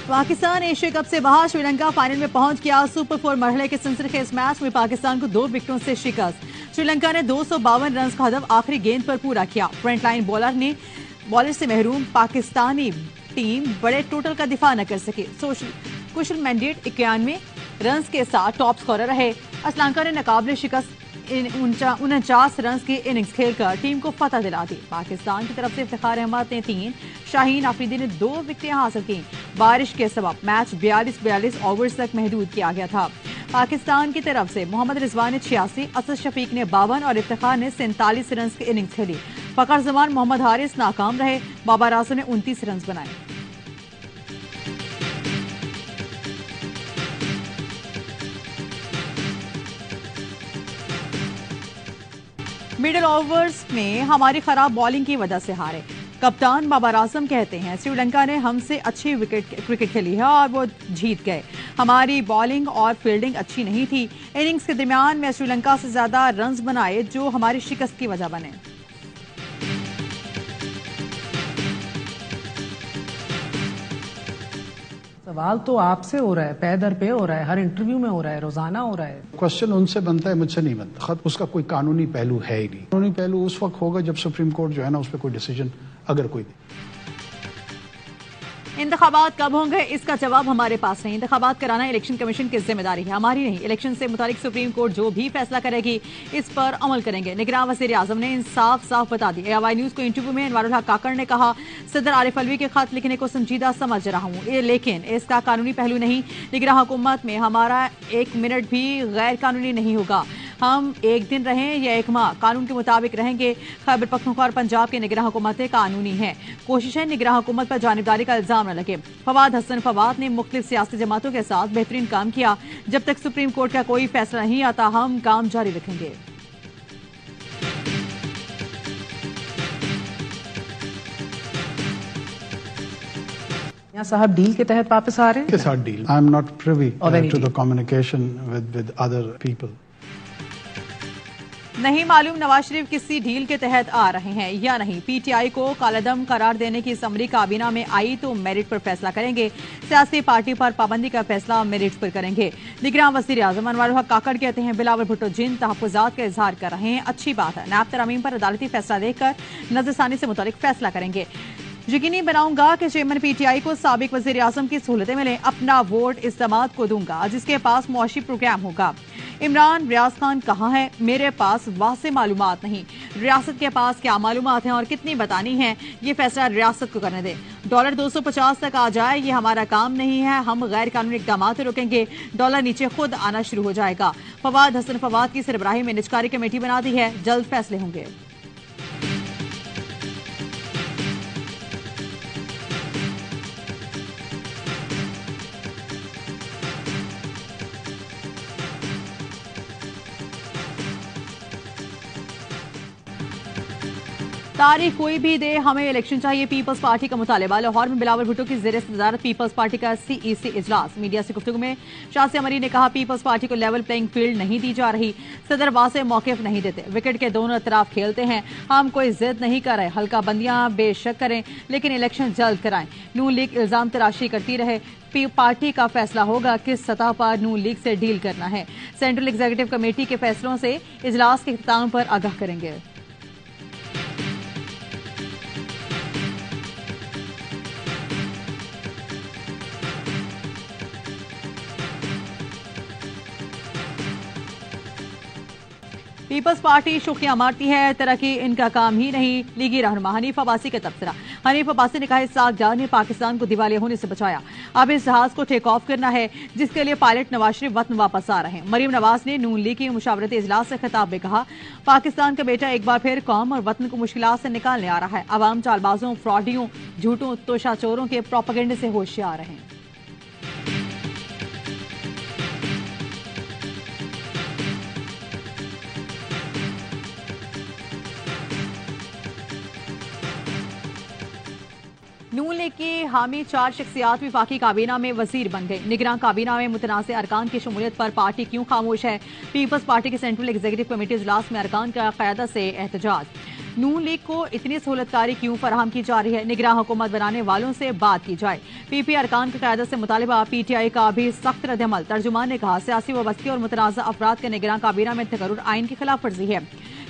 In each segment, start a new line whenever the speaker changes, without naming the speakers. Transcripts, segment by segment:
Pakistan Asia cup से बाहर, Sri Lanka final में पहुंच गया। सुपर 4 मरहले के सनसनीखेज मैच में पाकिस्तान को 2 विकेटों से शिकस्त। श्रीलंका ने 252 रन का हदफ आखिरी गेंद पर पूरा किया। फ्रंटलाइन बॉलर से महरूम पाकिस्तानी टीम बड़े टोटल का दिफा न कर सके। कुशल मैंडेट 91 रन के साथ टॉप स्कोरर रहे। असलंका ने नाकाबिले शिकस्त 49 रन की इनिंग्स खेलकर टीम को फतह दिला दी। पाकिस्तान की तरफ से इफ्तिखार अहमद ने 3, शाहीन आफरीदी ने 2 विकेटें हासिल की। बारिश के सबब मैच 42 ओवर्स तक महदूद किया गया था। पाकिस्तान की तरफ से मोहम्मद रिजवान ने 86, असद शफीक ने 52 और इफ्तिखार ने 47 रन की इनिंग्स खेली। फखर जमान मोहम्मद हारिस नाकाम रहे। बाबर आजम ने 29 रन बनाए। मिडिल ओवर्स में हमारी खराब बॉलिंग की वजह से हारे। कप्तान बाबर आजम कहते हैं श्रीलंका ने हमसे अच्छी क्रिकेट खेली है और वो जीत गए। हमारी बॉलिंग और फील्डिंग अच्छी नहीं थी। इनिंग्स के दरमियान में श्रीलंका से ज्यादा रन्स बनाए जो हमारी शिकस्त की वजह बने।
सवाल तो आपसे हो रहा है, पे दर पे हो रहा है, हर इंटरव्यू में हो रहा है, रोजाना हो रहा है।
क्वेश्चन उनसे बनता है, मुझसे नहीं बनता। खत उसका कोई कानूनी पहलू है ही नहीं। कानूनी पहलू उस वक्त होगा जब सुप्रीम कोर्ट जो है ना उस पर कोई डिसीजन अगर कोई।
इंतखाबात कब होंगे इसका जवाब हमारे पास नहीं। इंतखाबात कराना इलेक्शन कमीशन की जिम्मेदारी है, हमारी नहीं। इलेक्शन से मुतालिक सुप्रीम कोर्ट जो भी फैसला करेगी इस पर अमल करेंगे। निगरान वज़ीर आज़म ने साफ बता दी। AY न्यूज को इंटरव्यू में अनवारुल हक काकड़ ने कहा, सदर आरिफ अलवी के खत लिखने को संजीदा समझ रहा हूँ, लेकिन इसका कानूनी पहलू नहीं। निगरान हुकूमत में हमारा 1 मिनट भी गैर कानूनी नहीं होगा। हम 1 दिन रहें या 1 माह कानून के मुताबिक रहेंगे। खैबर पख्तूनख्वा और पंजाब की निगरान हुकूमतें कानूनी हैं। कोशिश है निगरान हुकूमत पर जानिबदारी का इल्जाम न लगे। फवाद हसन फवाद ने मुख्तलिफ सियासी जमातों के साथ बेहतरीन काम किया। जब तक सुप्रीम कोर्ट का कोई फैसला नहीं आता हम काम जारी रखेंगे।
साहब डील के तहत वापस आ रहे हैं
के साथ deal. I am not privy to the communication with other people.
नहीं मालूम नवाज शरीफ किसी डील के तहत आ रहे हैं या नहीं। PTI को कालादम करार देने की असम्बली काबीना में आई तो मेरिट पर फैसला करेंगे। सियासी पार्टी पर पाबंदी का फैसला मेरिट पर करेंगे। निगरान वज़ीर आज़म अनवारुल हक काकड़ कहते हैं बिलावल भुट्टो जिन तहफ़्फ़ुज़ात का इजहार कर रहे हैं अच्छी बात है। नैब तरमीम पर अदालती फैसला देखकर नज़रसानी से मुतालिक फैसला करेंगे। यकीनी बनाऊंगा कि चेयरमैन PTI को साबिक वज़ीर आज़म की सहूलतें मिलें। अपना वोट इस जमात को दूंगा जिसके पास मुआशी प्रोग्राम होगा। इमरान रियाज खान कहाँ है? मेरे पास वाज़ेह मालूमात नहीं। रियासत के पास क्या मालूमात हैं और कितनी बतानी है ये फैसला रियासत को करने दें। डॉलर 250 तक आ जाए ये हमारा काम नहीं है। हम गैर कानूनी इक़दाम रोकेंगे, डॉलर नीचे खुद आना शुरू हो जाएगा। फवाद हसन फवाद की सरबराही में निजकारी कमेटी बना दी है, जल्द फैसले होंगे। तारीख कोई भी दे हमें इलेक्शन चाहिए, पीपल्स पार्टी का मुतालबा। लाहौर में बिलावल भुट्टो की ज़ेर सदारत पीपल्स पार्टी का CEC इजलास। मीडिया से गुफ्तगू में शासिया मरी ने कहा पीपल्स पार्टी को लेवल प्लेइंग फील्ड नहीं दी जा रही। सदर वाज़ेह मौक़िफ़ नहीं देते, विकेट के दोनों तरफ खेलते हैं। हम कोई जिद नहीं कर रहे, हल्का बंदियां बेशक करें लेकिन इलेक्शन जल्द कराएं। नून लीग इल्जाम तराशी करती रहे, पार्टी का फैसला होगा किस सतह पर नून लीग से डील करना है। सेंट्रल एग्जीक्यूटिव कमेटी के फैसलों से इजलास के इख्तिताम पर आगाह करेंगे। पीपल्स पार्टी शुक्रिया मारती है, तरक्की इनका काम ही नहीं। लीगी रहनुमा हनीफ अब्बासी का तबसरा। हनीफ अब्बासी ने कहा इस्हाक डार ने पाकिस्तान को दिवालिया होने से बचाया। अब इस जहाज को टेक ऑफ करना है जिसके लिए पायलट नवाज शरीफ वतन वापस आ रहे हैं। मरीम नवाज ने नून लीग की मुशावरती इजलास से खिताब में कहा पाकिस्तान का बेटा एक बार फिर कौम और वतन को मुश्किलात से निकालने आ रहा है। अवाम चालबाजों, फ्रॉडियों, झूठों, तोशाचोरों के प्रोपेगेंडे से होशियार रहें। नून लीग की हामी 4 शख्सियात वफाकी काबीना में वजीर बन गए। निगरान काबीना में मुतनाज़ अरकान की शमूलियत पर पार्टी क्यों खामोश है? पीपल्स पार्टी की सेंट्रल एग्जीक्यूटिव कमेटी इजलास में अरकान का क़यादत से एहतजाज। नून लीग को इतनी सहूलतकारी क्यों फराहम की जा रही है? निगरान हुकूमत बनाने वालों से बात की जाए। पीपी अरकान की क़यादत से मुतालिबा, पीटीआई का भी सख्त रद्दअमल। तर्जुमान ने कहा, सियासी वाबस्ती और मुतनाज़ा अफराद के निगरान काबीना में तकर्रुर आइन की खिलाफ वर्जी है।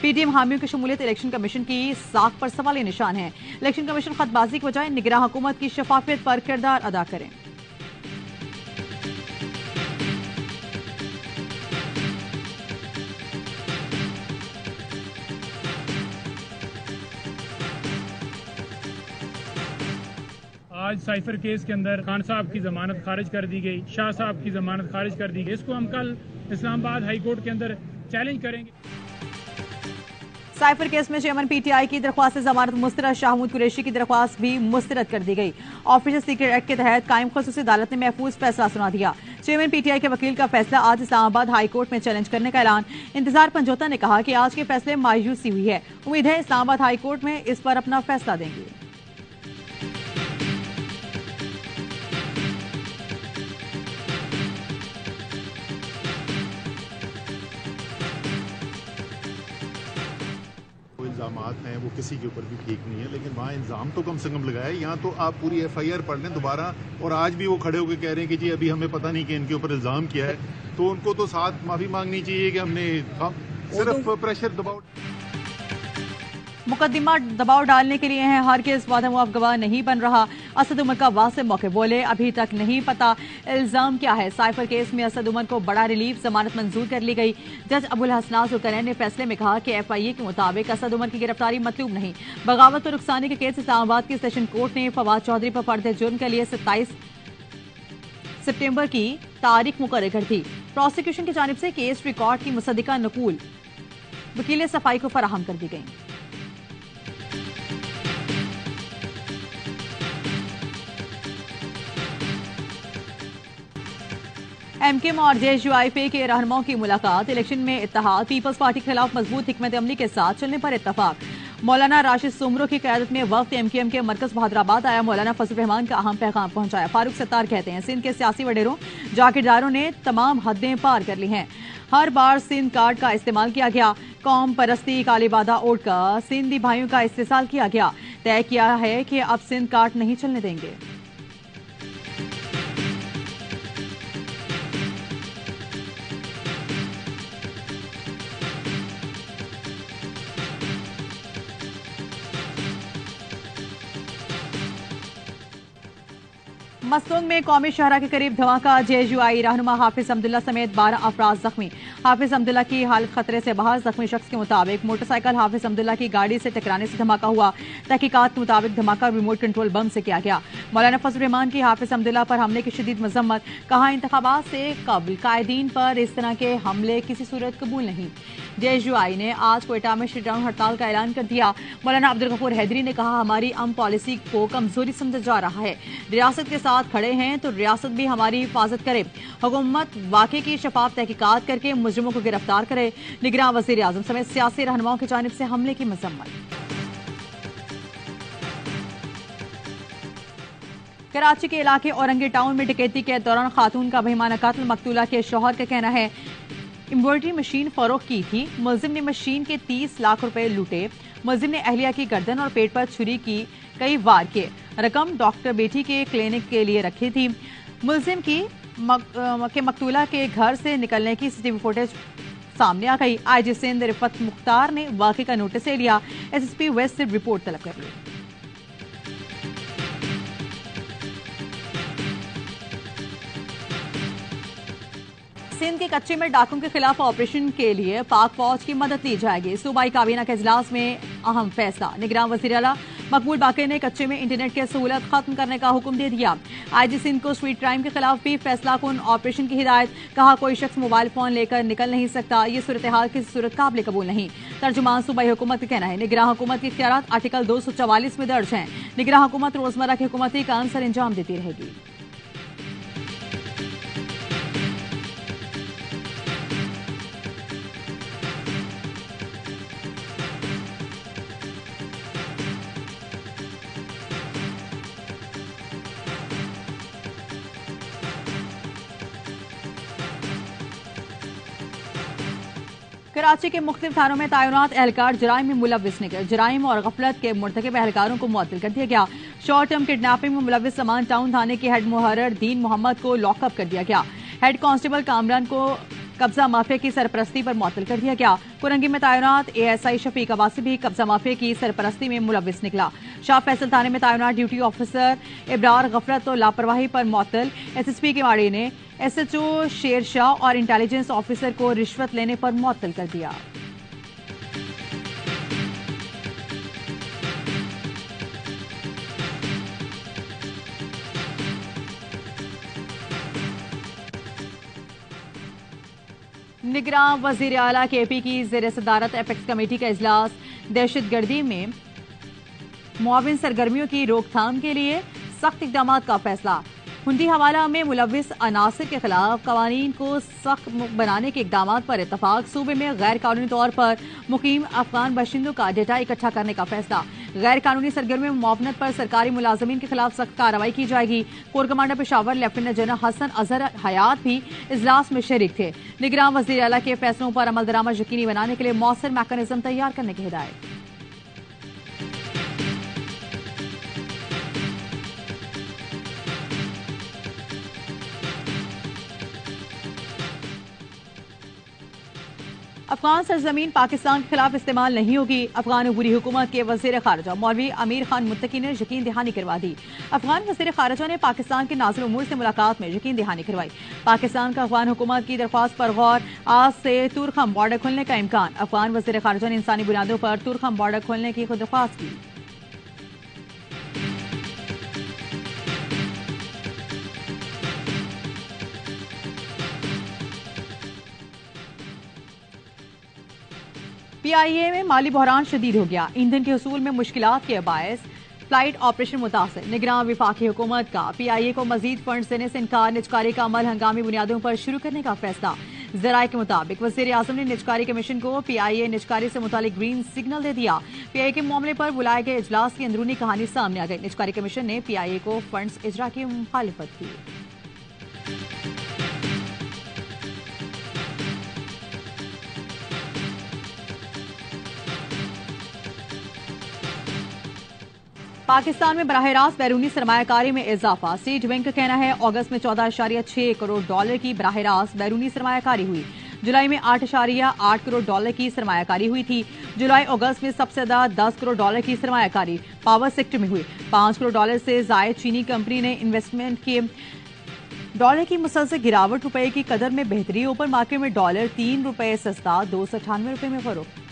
पीडीएम हामियों की शमूलियत इलेक्शन कमीशन की साख पर सवालिया निशान है। इलेक्शन कमीशन खतबाजी के बजाय निगरान हुकूमत की शफाफियत पर किरदार अदा करें।
आज साइफर केस के अंदर खान साहब की जमानत खारिज कर दी गई, शाह साहब की जमानत खारिज कर दी गई। इसको हम कल इस्लामाबाद हाई कोर्ट के अंदर चैलेंज करेंगे।
साइफर केस में चेयरमैन पीटीआई की दरख्वास्त जमानत मुस्तरद, शाहमूद कुरैशी की दरख्वास्त भी मुस्तरद कर दी गई। ऑफिशियल सीक्रेट एक्ट के तहत कायम खुसूसी अदालत ने महफूज फैसला सुना दिया। चेयरमैन पीटीआई के वकील का फैसला आज इस्लामाबाद हाई कोर्ट में चैलेंज करने का ऐलान। इंतजार पंजोता ने कहा कि आज के फैसले मायूसी हुई है। उम्मीद है इस्लामाबाद हाई कोर्ट में इस पर अपना फैसला देंगे।
इल्ज़ामात हैं वो किसी के ऊपर भी ठीक नहीं है, लेकिन वहाँ इल्ज़ाम तो कम से कम लगाए। यहाँ तो आप पूरी एफआईआर पढ़ लें दोबारा, और आज भी वो खड़े होकर कह रहे हैं कि जी अभी हमें पता नहीं कि इनके ऊपर इल्ज़ाम किया है। तो उनको तो साथ माफ़ी मांगनी चाहिए कि हमने सिर्फ प्रेशर दबाव
मुकदमा दबाव डालने के लिए है। हर केस वादा मुआफ गवाह नहीं बन रहा। असद उमर का वासे मौके बोले, अभी तक नहीं पता इल्जाम क्या है। साइफर केस में असद उमर को बड़ा रिलीफ, जमानत मंजूर कर ली गई। जज अबुल हसनाज जुल्करनैन ने फैसले में कहा कि एफआईए के मुताबिक असद उमर की गिरफ्तारी मतलूब नहीं। बगावत और रुखसानी के केस इस्लामाबाद की सेशन कोर्ट ने फवाद चौधरी पर फर्द जुर्म के लिए 27 सितंबर की तारीख मुकर्रर कर दी। प्रोसिक्यूशन की जानिब से केस रिकॉर्ड की मुसद्दिका नकूल वकील सफाई को फराहम कर दी गई। एमकेएम और जेएसयूआईपी के रहनुमाओं की मुलाकात। इलेक्शन में इत्तेहाद, पीपल्स पार्टी के खिलाफ मजबूत हिकमत अमली के साथ चलने पर इत्तफाक। मौलाना राशिद सुमरो की क़यादत में वक्त एमकेएम के मरकज बहादुराबाद आया। मौलाना फजल रहमान का अहम पैगाम पहुंचाया। फारूक सत्तार कहते हैं, सिंध के सियासी वडेरों जागीरदारों ने तमाम हदें पार कर ली हैं। हर बार सिंध कार्ड का इस्तेमाल किया गया। कौम परस्ती कालीबादा ओढ़कर सिंधी भाइयों का इस्तेसाल किया गया। तय किया है कि अब सिंध कार्ड नहीं चलने देंगे। मस्तूंग में कौमी शहरा के करीब धमाका। जेएसयूआई रहनुमा हाफिज अब्दुल्ला समेत 12 अफराद जख्मी। हाफिज अब्दुल्ला की हालत खतरे से बाहर। जख्मी शख्स के मुताबिक मोटरसाइकिल हाफिज अब्दुल्ला की गाड़ी से टकराने से धमाका हुआ। तहकीकात के मुताबिक धमाका रिमोट कंट्रोल बम से किया गया। मौलाना फजल रहमान की हाफिज अब्दुल्ला पर हमले की शदीद मजम्मत। कहा, इंतखाबात से कबल कायदीन पर इस तरह के हमले किसी सूरत कबूल नहीं। जेएसयूआई ने आज क्वेटा में शटडाउन हड़ताल का ऐलान कर दिया। मौलाना अब्दुल गफूर हैदरी ने कहा, हमारी अमन पॉलिसी को कमजोरी समझा जा रहा है। रियासत के साथ खड़े हैं तो रियासत भी हमारी हिफाजत करे। हुकूमत वाकई की शफाफ तहकीकात करके मुजरिमों को गिरफ्तार करे। निगरान वजीर आजम समेत सियासी रहनुमाओं की जानिब से हमले की मजम्मत। कराची के इलाके औरंगी टाउन में डकैती के दौरान खातून का बेईमाना कत्ल। मकतूला के शौहर का कहना है एम्ब्रॉयडरी मशीन फरोख्त की थी। मुलजिम ने मशीन के 30 लाख रुपए लूटे। मुलजिम ने अहलिया की गर्दन और पेट पर छुरी की कई वार किए। रकम डॉक्टर बेटी के क्लिनिक के लिए रखी थी। मुलजिम की मकतूला के घर से निकलने की सीसीटीवी फुटेज सामने आ गई। आईजी सिंध रिफत मुख्तार ने वाकई का नोटिस ले लिया। एसएसपी वेस्ट से रिपोर्ट तलब कर ली। सिंध के कच्चे में डाकुओं के खिलाफ ऑपरेशन के लिए पाक फौज की मदद ली जाएगी। सूबाई काबीना के इजलास में अहम फैसला। निगरान वजीर आला मकबूल बाकर ने कच्चे में इंटरनेट की सहूलत खत्म करने का हुक्म दे दिया। आईजी सिंध को स्ट्रीट क्राइम के खिलाफ भी फैसला कुन ऑपरेशन की हिदायत। कहा, कोई शख्स मोबाइल फोन लेकर निकल नहीं सकता। ये सूरत हाल किसी सूरत काबिल कबूल नहीं। तर्जुमान सूबाई हुकूमत का कहना है, निगरान हुकूमत के इख्तियारात आर्टिकल 244 में दर्ज हैं। निगरान हुकूमत रोजमर्रा की हुकूमती काम सर अंजाम देती रहेगी। कराची के मुख्तलिफ थानों में तैनात एहलकार जराइम में मुलविस निकले। जराइम और गफलत के मुर्तकिब एहलकारों को मुअत्तल कर दिया गया। शॉर्ट टर्म किडनैपिंग में मुलविस समान टाउन थाने के हेड मुहर्रर दीन मोहम्मद को लॉकअप कर दिया गया। हेड कांस्टेबल कामरान को कब्जा माफिया की सरपरस्ती पर मुअत्तल कर दिया गया। कुरंगी में तैनात ASI शफीक अब्बासी भी कब्जा माफिया की सरपरस्ती में मुलविस निकला। शाह फैसल थाने में तैनात ड्यूटी ऑफिसर इब्रार गफलत और लापरवाही पर मुअत्तल। SSP के वाड़ी ने SHO शेर शाह और इंटेलिजेंस ऑफिसर को रिश्वत लेने पर मुअत्तल कर दिया। निगरान वजीर आला KP की ज़ेर सदारत एपेक्स कमेटी का इजलास। दहशतगर्दी में मुआविन सरगर्मियों की रोकथाम के लिए सख्त इकदाम का फैसला। हुंडी हवाला में मुलविस अनासर के खिलाफ कवानीन को सख्त बनाने के इकदाम पर इतफाक। सूबे में गैर कानूनी तौर पर मुकीम अफगान बाशिंदों का डेटा इकट्ठा करने का फैसला। गैर कानूनी सरगर्मी में मुआवनत पर सरकारी मुलाजमीन के खिलाफ सख्त कार्रवाई की जाएगी। Core commander Peshawar lieutenant general Hasan Azhar Hayat भी इजलास में शरीक थे। निगरान वज़ीर आला के फैसलों पर अमल दरामद यकीनी बनाने के लिए मौसर मैकेनिज्म तैयार करने की हिदायत। अफगान सरजमीन पाकिस्तान के खिलाफ इस्तेमाल नहीं होगी। अफगान अबूरी हुकूमत के वज़ीर खारजा मौलवी अमीर खान मुत्तकी ने यकीन दहानी करवा दी। अफगान वज़ीर खारजा ने पाकिस्तान के नाज़िल उमूर से मुलाकात में यकीन दहानी करवाई। पाकिस्तान का अफगान हुकूमत की दरख्वास्त पर गौर। आज से तुरखम बॉर्डर खुलने का इम्कान। अफगान वज़ीर खारजा ने इंसानी बुनियादों पर तुरखम बॉर्डर खोलने की खुद दरख्वास्त की। PIA में माली बहरान शदीद हो गया। ईंधन के हसूल में मुश्किलात के बायस फ्लाइट ऑपरेशन मुतासर। निगरान विफाकी हुकूमत का PIA को मजीद फंड देने से इनकार। निजकारी का अमल हंगामी बुनियादों पर शुरू करने का फैसला। जराये के मुताबिक वज़ीर आज़म ने निजकारी कमीशन को PIA निजकारी से मुतालिक ग्रीन सिग्नल दे दिया। PIA के मामले पर बुलाए गए इजलास की अंदरूनी कहानी सामने आ गई। निजकारी कमीशन ने PIA को फंड्स इजरा की मुखालिफत की। पाकिस्तान में बराह रास्त बैरूनी सरमायाकारी में इजाफा। स्टेट बैंक का कहना है अगस्त में 14.6 करोड़ डॉलर की बराह रास्त बैरूनी सरमायाकारी हुई। जुलाई में 8.8 करोड़ डॉलर की सरमायाकारी हुई थी। जुलाई अगस्त में सबसे ज्यादा 10 करोड़ डॉलर की सरमायाकारी पावर सेक्टर में हुई। 5 करोड़ डॉलर से जायद चीनी कंपनी ने इन्वेस्टमेंट किए। डॉलर की मुसलसल गिरावट। रुपए की कदर में बेहतरी। ओपन मार्केट में डॉलर ₹3 सस्ता, ₹298 में फरोख्त।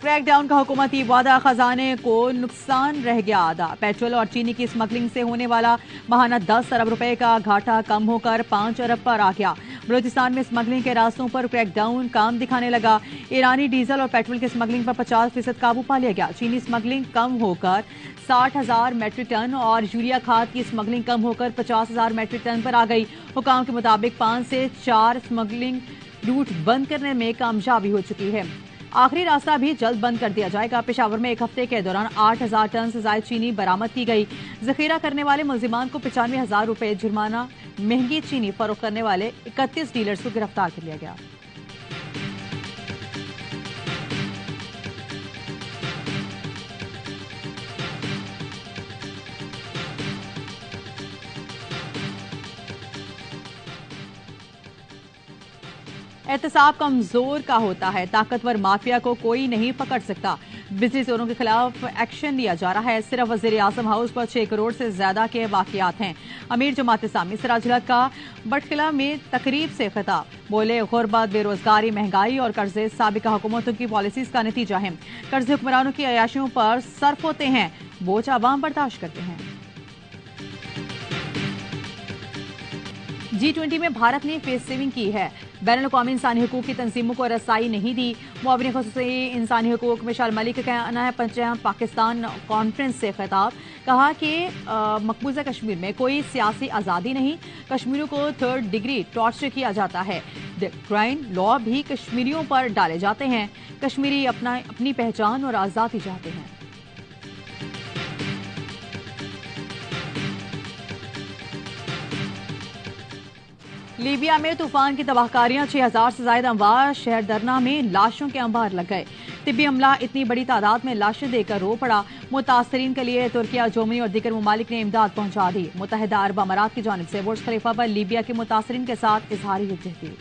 क्रैकडाउन का हुकूमती वादा। खजाने को नुकसान रह गया आधा। पेट्रोल और चीनी की स्मगलिंग से होने वाला माहाना 10 अरब रुपए का घाटा कम होकर 5 अरब पर आ गया। बलूचिस्तान में स्मगलिंग के रास्तों पर क्रैकडाउन काम दिखाने लगा। ईरानी डीजल और पेट्रोल की स्मगलिंग पर 50% काबू पा लिया गया। चीनी स्मगलिंग कम होकर 60,000 मेट्रिक टन और यूरिया खाद की स्मगलिंग कम होकर 50,000 मेट्रिक टन पर आ गई। हुकाम के मुताबिक 5 से 4 स्मगलिंग रूट बंद करने में कामयाबी हो चुकी है। आखिरी रास्ता भी जल्द बंद कर दिया जाएगा। पेशावर में एक हफ्ते के दौरान 8,000 टन से ज्यादा चीनी बरामद की गई। जखीरा करने वाले मुलजिमान को 95,000 रुपए जुर्माना। महंगी चीनी फरोख्त करने वाले 31 डीलर्स को गिरफ्तार कर लिया गया। एहतसाब कमजोर का होता है। ताकतवर माफिया को कोई नहीं पकड़ सकता। बिजली चोरों के खिलाफ एक्शन लिया जा रहा है। सिर्फ वजीर आजम हाउस पर 6 करोड़ से ज्यादा के वाकयात हैं। अमीर जमात इस्लामी सिराजुल हक का बटखला में तकरीब से खिताब। बोले गुर्बत, बेरोजगारी, महंगाई और कर्जे साबिका हुकूमतों की पॉलिसीज का नतीजा है। कर्जे हुक्मरानों की अयाशियों पर सर्फ होते हैं, बोझ आवाम बर्दाश्त करते हैं। G20 में भारत ने फेस सेविंग की है। बैनुल-अक़वामी इंसानी हकूक की तंजीमों को रसाई नहीं दी। मुआविन खुसूसी इंसानी हकूक मिशाल मलिक का कहना है पंजाब पाकिस्तान कॉन्फ्रेंस से खिताब। कहा कि मकबूजा कश्मीर में कोई सियासी आज़ादी नहीं। कश्मीरियों को 3rd डिग्री टॉर्चर किया जाता है। क्राइम लॉ भी कश्मीरियों पर डाले जाते हैं। कश्मीरी अपनी पहचान और आजादी चाहते हैं। लीबिया में तूफान की तबाहकारियां, 6000 से ज्यादा अमवात। शहर दरना में लाशों के अंबार लग गए। तिब्बी अमला इतनी बड़ी तादाद में लाशें देकर रो पड़ा। मुतासरीन के लिए तुर्किया, जर्मनी और दीगर ममालिक ने इमदाद पहुंचा दी। मुत्तहिदा अरब अमारात की जानिब से बुर्ज खलीफा पर लीबिया के मुतासरीन के साथ इजहारी यकजहती।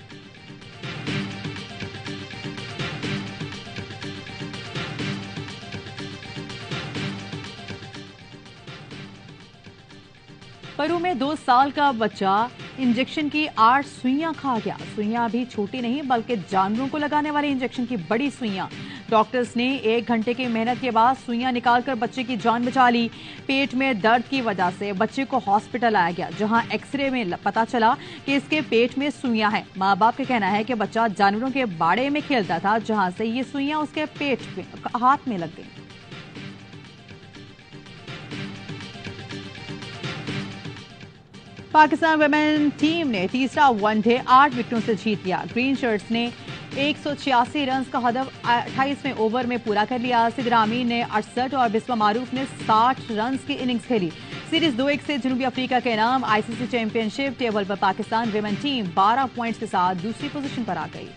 पेरू में 2 साल का बच्चा इंजेक्शन की 8 सुइयां खा गया। सुइयां भी छोटी नहीं बल्कि जानवरों को लगाने वाले इंजेक्शन की बड़ी सुइयां। डॉक्टर्स ने 1 घंटे की मेहनत के बाद सुइयां निकालकर बच्चे की जान बचा ली। पेट में दर्द की वजह से बच्चे को हॉस्पिटल लाया गया, जहां एक्सरे में पता चला कि इसके पेट में सुइयां हैं। माँ बाप का कहना है कि बच्चा जानवरों के बाड़े में खेलता था, जहां से ये सुइयां उसके पेट में हाथ में लग गई। पाकिस्तान वुमेन टीम ने तीसरा वनडे 8 विकेटों से जीत लिया। ग्रीन शर्ट्स ने 186 रन का हदफ 28वें ओवर में पूरा कर लिया। सिदरा अमीन ने 68 और बिस्मा मारूफ ने 60 रन की इनिंग्स खेली। सीरीज 2-1 से जनूबी अफ्रीका के नाम। आईसीसी चैंपियनशिप टेबल पर पाकिस्तान वुमेन टीम 12 पॉइंट्स के साथ दूसरी पोजीशन पर आ गई।